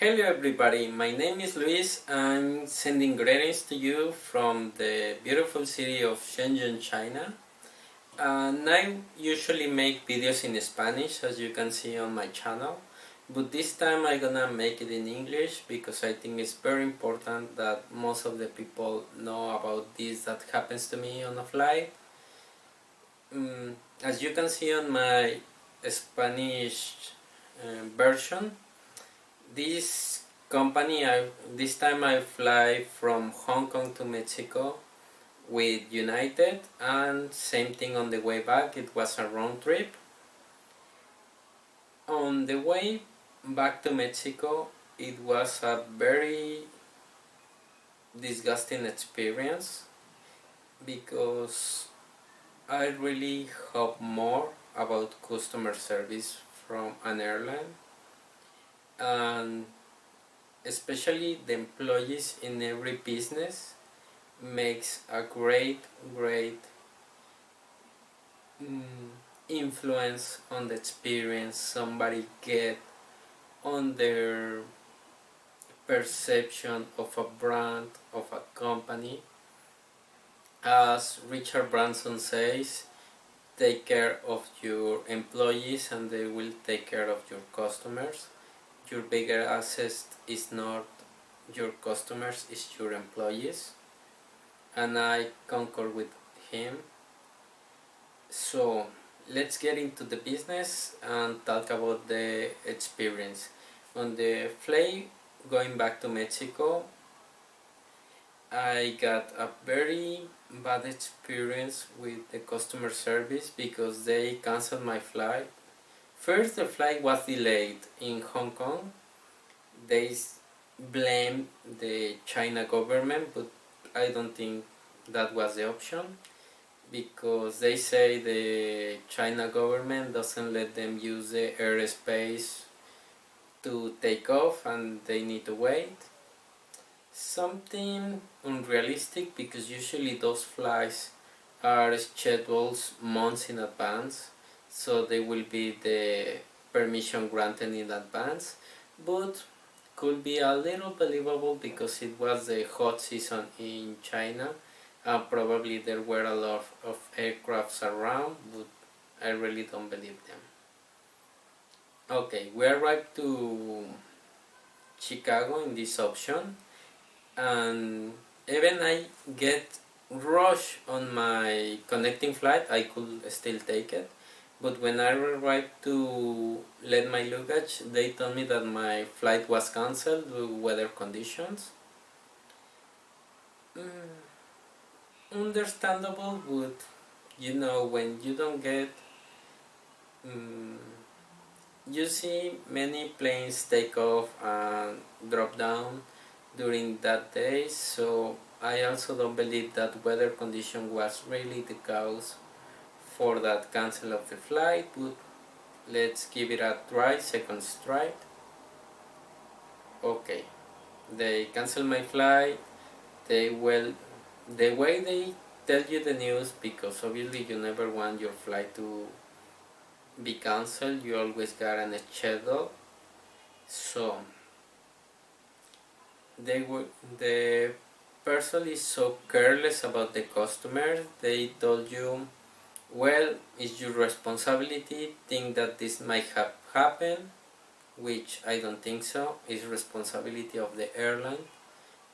Hello everybody, my name is Luis. I'm sending greetings to you from the beautiful city of Shenzhen, China. And I usually make videos in Spanish, as you can see on my channel. But this time I'm gonna make it in English because I think it's very important that most of the people know about this that happens to me on a flight. As you can see on my Spanish version, this this time I fly from Hong Kong to Mexico with United, and same thing on the way back. It was a round trip. On the way back to Mexico, it was a very disgusting experience because I really hope more about customer service from an airline, and especially the employees in every business makes a great influence on the experience somebody get on their perception of a brand, of a company. As Richard Branson says, take care of your employees and they will take care of your customers. Your bigger asset is not your customers, it's your employees, and I concur with him. So let's get into the business and talk about the experience. On the flight going back to Mexico, I got a very bad experience with the customer service because they canceled my flight. First, the flight was delayed in Hong Kong. They blamed the China government, but I don't think that was the option, because they say the China government doesn't let them use the airspace to take off and they need to wait. Something unrealistic because usually those flights are scheduled months in advance, so they will be the permission granted in advance, but could be a little believable because it was the hot season in China. Probably there were a lot of aircrafts around, but I really don't believe them. Okay, we arrived to Chicago in this option, and even I get rush on my connecting flight, I could still take it. But when I arrived to let my luggage, they told me that my flight was cancelled due to weather conditions. Understandable, but when you don't get you see many planes take off and drop down during that day, so I also don't believe that weather condition was really the cause for that cancel of the flight, but let's give it a try, second strike. Okay, they cancel my flight. The way they tell you the news, because obviously you never want your flight to be cancelled, you always got a schedule. So the person is so careless about the customer. They told you, well, it's your responsibility, think that this might have happened, which I don't think so. It's responsibility of the airline.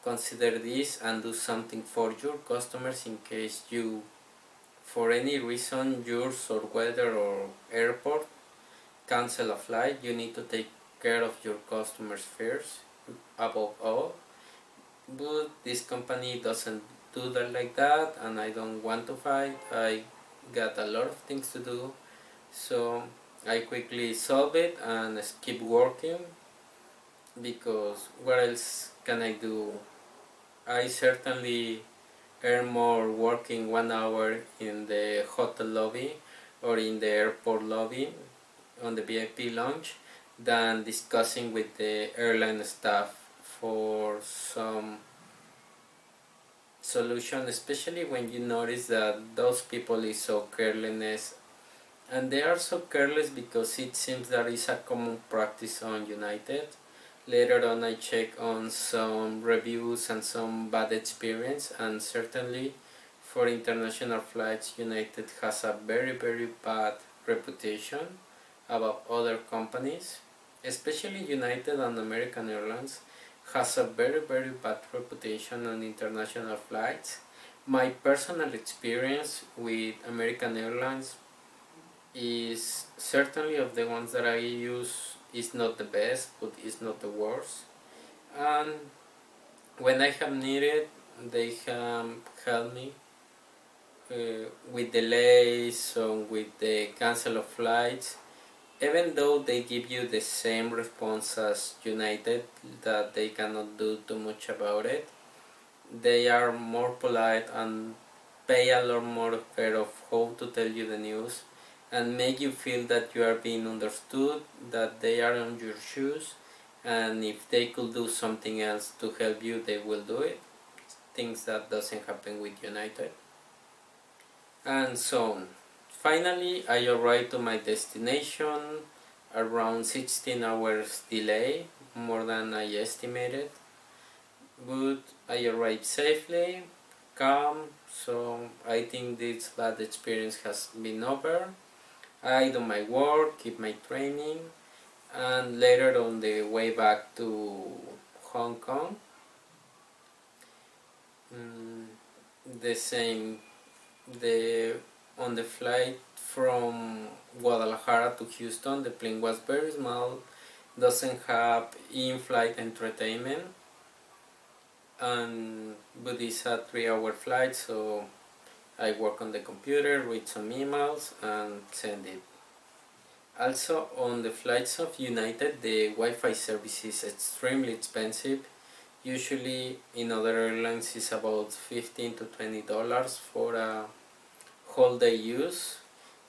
Consider this and do something for your customers in case you, for any reason, yours or weather or airport, cancel a flight. You need to take care of your customers first, above all. But this company doesn't do that like that, and I don't want to fight. I got a lot of things to do, so I quickly solve it and keep working, because what else can I do? I certainly earn more working 1 hour in the hotel lobby or in the airport lobby on the VIP lounge than discussing with the airline staff for some solution, especially when you notice that those people is so careless. And they are so careless because it seems there is a common practice on United. Later on I check on some reviews and some bad experience, and certainly for international flights United has a very bad reputation about other companies, especially United and American Airlines has a very bad reputation on international flights. My personal experience with American Airlines is certainly of the ones that I use is not the best, but is not the worst. And when I have needed, they have helped me with delays or with the cancel of flights. Even though they give you the same response as United, that they cannot do too much about it, they are more polite and pay a lot more care of how to tell you the news and make you feel that you are being understood, that they are on your shoes, and if they could do something else to help you, they will do it. Things that doesn't happen with United. And so finally I arrived to my destination around 16 hours delay, more than I estimated. But I arrived safely, calm, so I think this bad experience has been over. I do my work, keep my training, and later on the way back to Hong Kong, the same, the on the flight from Guadalajara to Houston, the plane was very small, doesn't have in-flight entertainment, and but it's a 3-hour flight, so I work on the computer, read some emails, and send it. Also, on the flights of United, the Wi-Fi service is extremely expensive. Usually, in other airlines, it's about $15 to $20 for a whole day use.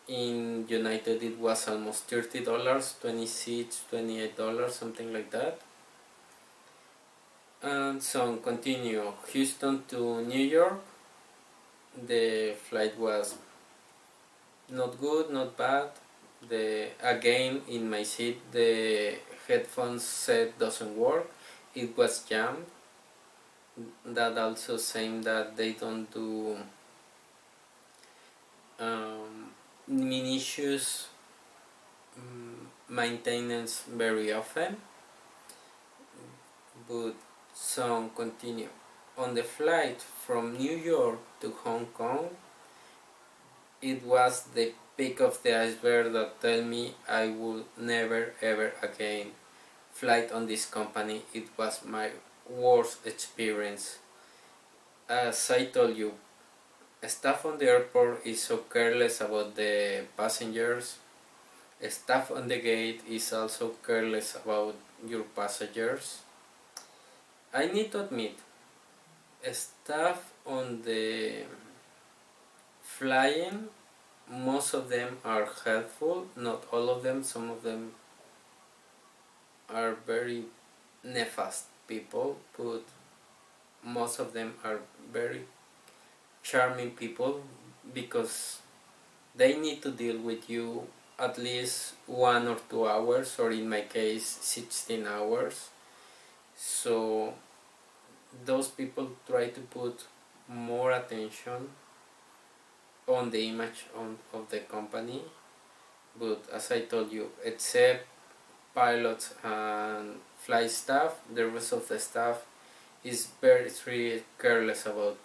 In United, it was almost $30, 26, $28, something like that. And so continue. Houston to New York. The flight was not good, not bad. Again in my seat the headphones set doesn't work. It was jammed. That also saying that they don't do minutious maintenance very often. But some continue. On the flight from New York to Hong Kong, it was the peak of the iceberg that tell me I will never ever again flight on this company. It was my worst experience. As I told you, staff on the airport is so careless about the passengers. Staff on the gate is also careless about your passengers. I need to admit, staff on the flying, most of them are helpful, not all of them. Some of them are very nefast people, but most of them are very charming people because they need to deal with you at least 1 or 2 hours, or in my case 16 hours. So those people try to put more attention on the image of the company, but as I told you, except pilots and flight staff, the rest of the staff is very careless about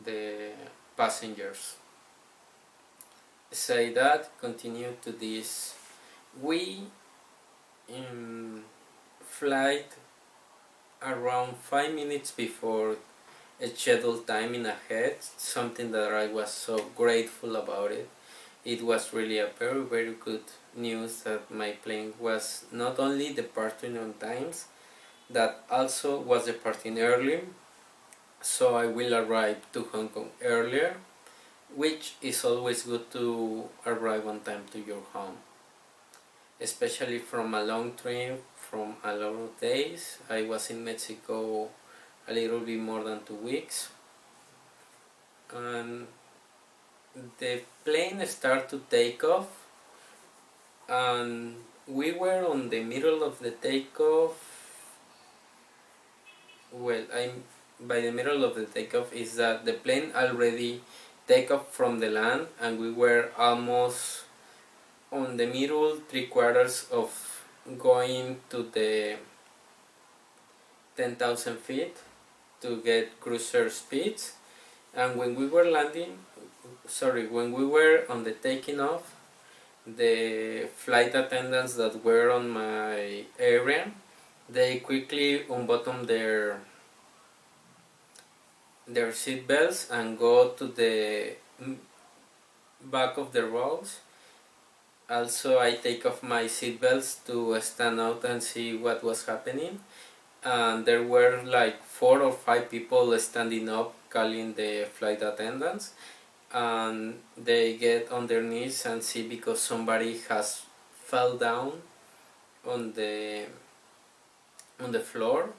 the passengers. Say that, continue to this. We flight around 5 minutes before a scheduled timing ahead, something that I was so grateful about it. It was really a very good news that my plane was not only departing on times, that also was departing early, so I will arrive to Hong Kong earlier, which is always good to arrive on time to your home, especially from a long trip, from a lot of days. I was in Mexico a little bit more than 2 weeks, and the plane started to take off, and we were on the middle of the takeoff. Well, I'm by the middle of the takeoff is that the plane already take off from the land, and we were almost on the middle 3/4 of going to the 10,000 feet to get cruiser speeds. And when we were when we were on the taking off, the flight attendants that were on my area, they quickly unbuttoned their seat belts and go to the back of the rows. Also, I take off my seat belts to stand out and see what was happening. And there were like 4 or 5 people standing up calling the flight attendants, and they get on their knees and see because somebody has fell down on the floor.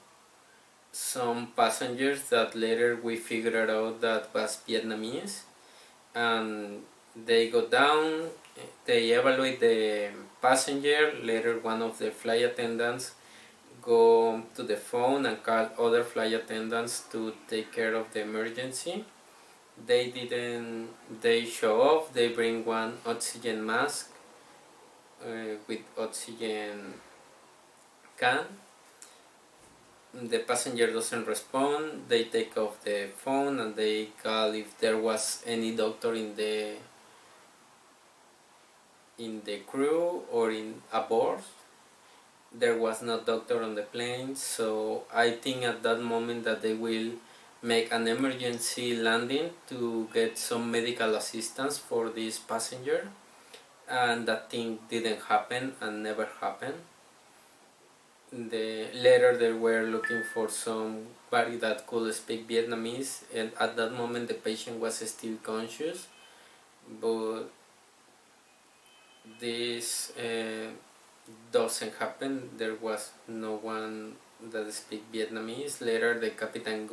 Some passengers that later we figured out that was Vietnamese, and they go down, they evaluate the passenger. Later one of the flight attendants go to the phone and call other flight attendants to take care of the emergency. They show off, they bring one oxygen mask with oxygen can. The passenger doesn't respond, they take off the phone and they call if there was any doctor in the crew or in aboard. There was no doctor on the plane, so I think at that moment that they will make an emergency landing to get some medical assistance for this passenger, and that thing didn't happen and never happened. Later they were looking for somebody that could speak Vietnamese, and at that moment the patient was still conscious, but this doesn't happen. There was no one that speak Vietnamese. Later the captain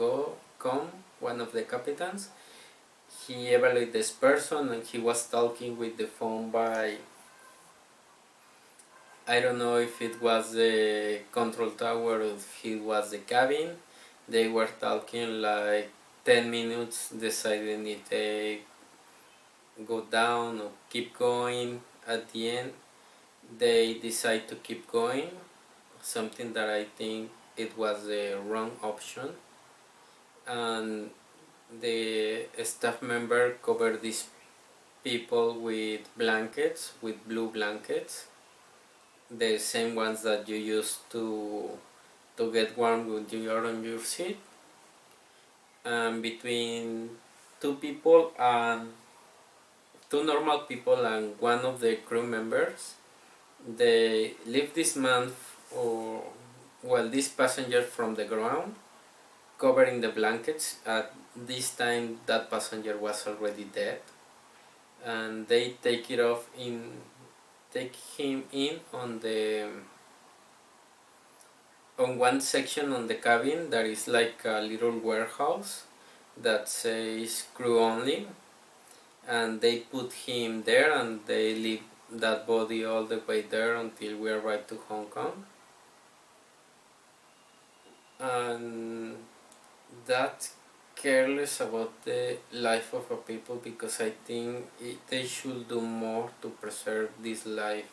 come, one of the captains. He evaluated this person and he was talking with the phone by, I don't know if it was the control tower or if it was the cabin. They were talking like 10 minutes, deciding if they go down or keep going. At the end, they decide to keep going, something that I think it was the wrong option. And the staff member covered these people with blankets, with blue blankets, the same ones that you use to get warm when you are on your seat. And between two normal people and one of the crew members, they lift this man this passenger from the ground, covering the blankets. At this time that passenger was already dead, and they take him in on one section on the cabin. There is like a little warehouse that says crew only, and they put him there and they leave that body all the way there until we arrive to Hong Kong. And that's careless about the life of a people, because I think they should do more to preserve this life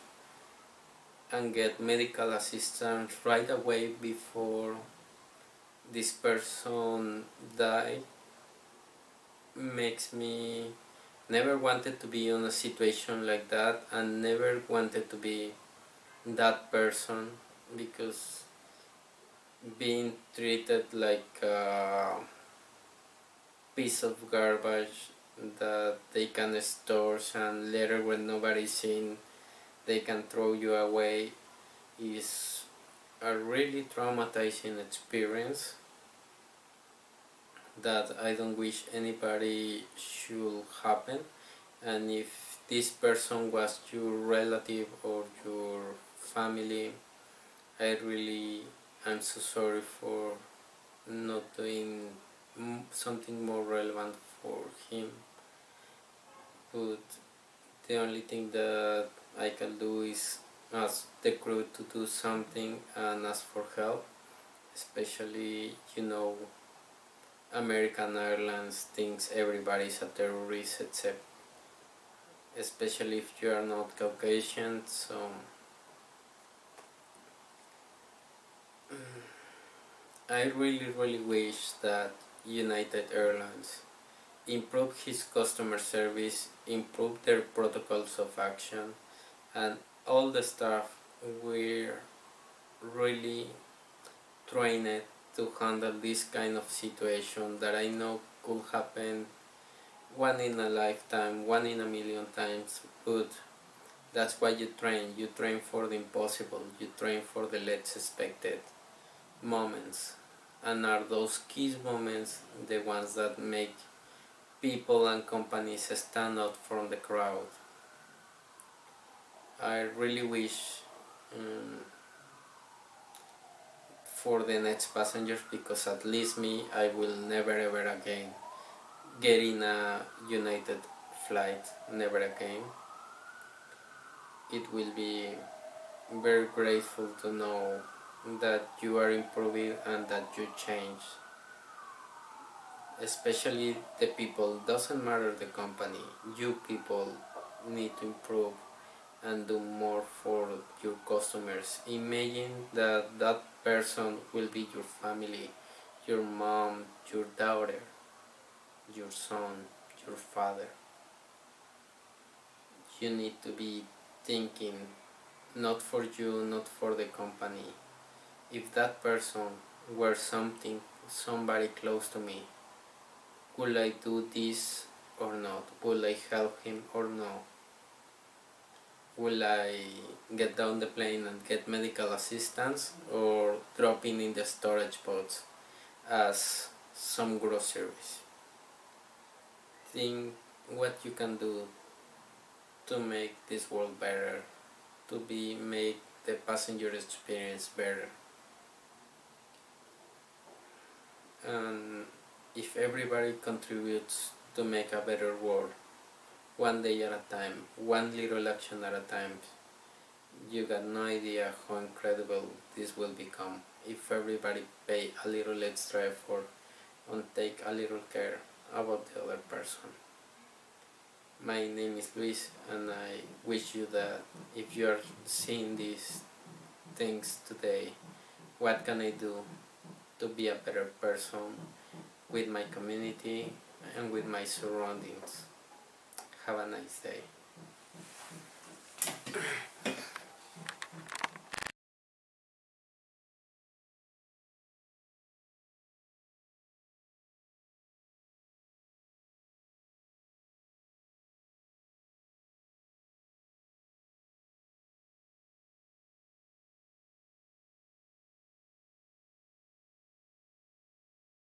and get medical assistance right away before this person died. Makes me never wanted to be in a situation like that, and never wanted to be that person, because being treated like a piece of garbage that they can store and later when nobody's in they can throw you away is a really traumatizing experience that I don't wish anybody should happen. And if this person was your relative or your family, I really am so sorry for not doing something more relevant for him. But the only thing that I can do is ask the crew to do something and ask for help, especially, American Airlines thinks everybody's a terrorist except, especially if you are not Caucasian. So I really wish that United Airlines improve his customer service, improve their protocols of action, and all the staff were really trained to handle this kind of situation that I know could happen one in a lifetime, one in a million times, but that's why you train. You train for the impossible, you train for the less expected moments. And are those key moments the ones that make people and companies stand out from the crowd? I really wish for the next passengers, because at least me, I will never ever again get in a United flight, never again. It will be very grateful to know that you are improving and that you change, especially the people. Doesn't matter the company, you people need to improve and do more for your customers. Imagine that that person will be your family, your mom, your daughter, your son, your father. You need to be thinking not for you, not for the company. If that person were somebody close to me, will I do this or not? Will I help him or no? Will I get down the plane and get medical assistance, or drop in the storage pods as some groceries? Think what you can do to make this world better, to make the passenger experience better. And if everybody contributes to make a better world, one day at a time, one little action at a time, you got no idea how incredible this will become if everybody pay a little extra effort and take a little care about the other person. My name is Luis, and I wish you that if you are seeing these things today, what can I do to be a better person with my community and with my surroundings? Have a nice day.